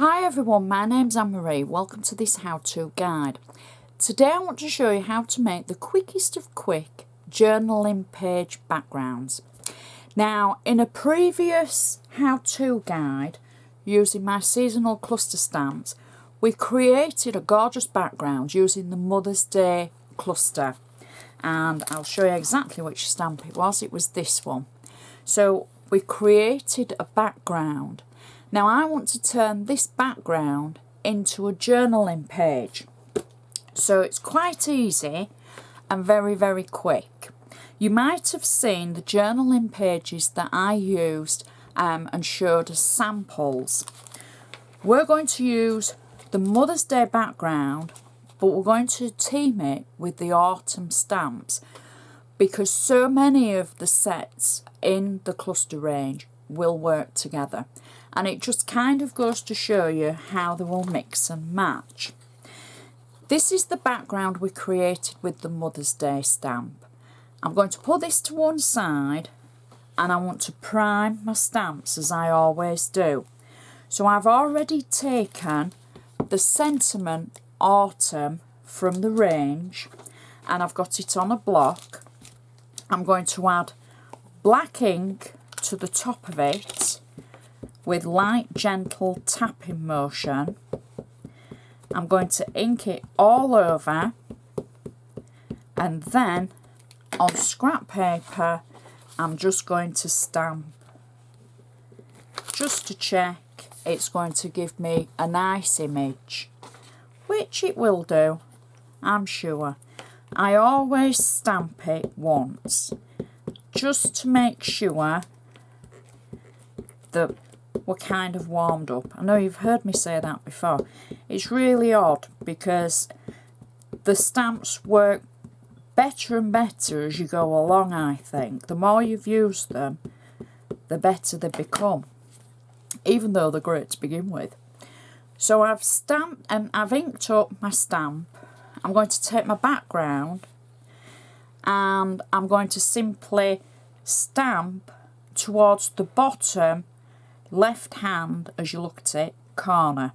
Hi everyone, my name's Anne-Marie. Welcome to this how-to guide. Today I want to show you how to make the quickest of quick journaling page backgrounds. Now, in a previous how-to guide using my seasonal cluster stamps, we created a gorgeous background using the Mother's Day cluster. And I'll show you exactly which stamp it was. It was this one. So we created a background. Now I want to turn this background into a journaling page. So it's quite easy and very, very quick. You might have seen the journaling pages that I used and showed as samples. We're going to use the Mother's Day background, but we're going to team it with the autumn stamps because so many of the sets in the cluster range will work together. And it just kind of goes to show you how they will mix and match. This is the background we created with the Mother's Day stamp. I'm going to put this to one side and I want to prime my stamps as I always do. So I've already taken the sentiment autumn from the range and I've got it on a block. I'm going to add black ink to the top of it with light gentle tapping motion. I'm going to ink it all over and then on scrap paper I'm just going to stamp just to check it's going to give me a nice image, which it will do, I'm sure. I always stamp it once just to make sure that we're kind of warmed up. I know you've heard me say that before. It's really odd because the stamps work better and better as you go along, I think. The more you've used them, the better they become, even though they're great to begin with. So I've stamped and I've inked up my stamp. I'm going to take my background and I'm going to simply stamp towards the bottom left hand, as you look at it, corner.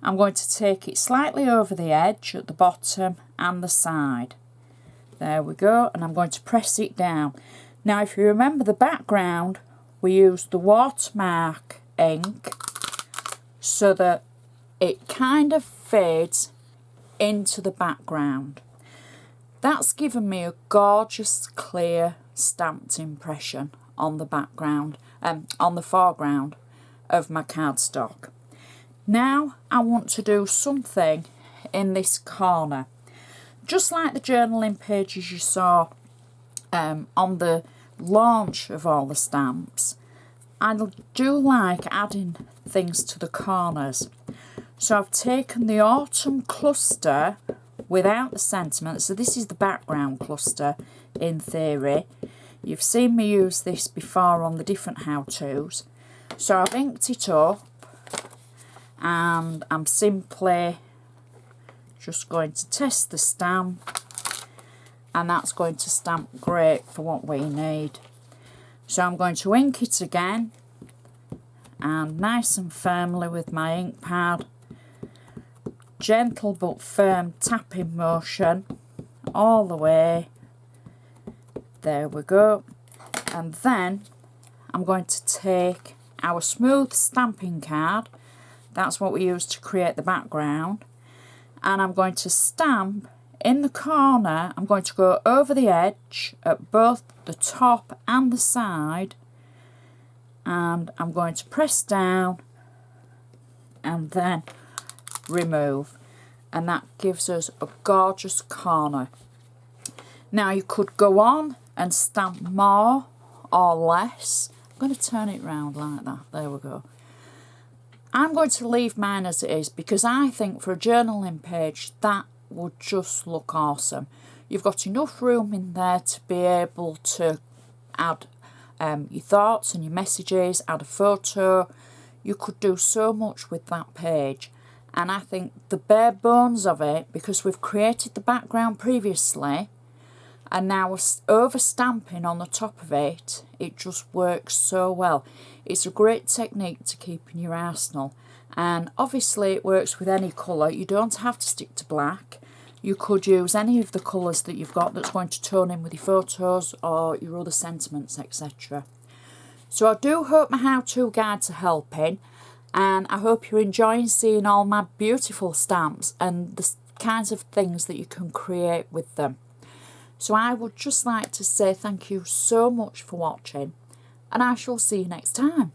I'm going to take it slightly over the edge at the bottom and the side. There we go, and I'm going to press it down. Now if you remember the background, we used the watermark ink so that it kind of fades into the background. That's given me a gorgeous clear stamped impression on the background, on the foreground of my cardstock. Now I want to do something in this corner, just like the journaling pages you saw on the launch of all the stamps. I do like adding things to the corners. So I've taken the autumn cluster without the sentiment. So this is the background cluster in theory. You've seen me use this before on the different how-tos. So I've inked it up and I'm simply just going to test the stamp, and that's going to stamp great for what we need. So I'm going to ink it again and nice and firmly with my ink pad, gentle but firm tapping motion all the way. There we go. And then I'm going to take our smooth stamping card, that's what we use to create the background, and I'm going to stamp in the corner. I'm going to go over the edge at both the top and the side, and I'm going to press down and then remove, and that gives us a gorgeous corner. Now you could go on and stamp more or less. I'm going to turn it round like that. There we go. I'm going to leave mine as it is because I think for a journaling page that would just look awesome. You've got enough room in there to be able to add your thoughts and your messages, add a photo. You could do so much with that page. And I think the bare bones of it, because we've created the background previously, and now we're over stamping on the top of it, it just works so well. It's a great technique to keep in your arsenal, And obviously it works with any colour. You don't have to stick to black. You could use any of the colours that you've got that's going to tone in with your photos or your other sentiments, etc. So I do hope my how-to guides are helping, and I hope you're enjoying seeing all my beautiful stamps and the kinds of things that you can create with them. So I would just like to say thank you so much for watching, and I shall see you next time.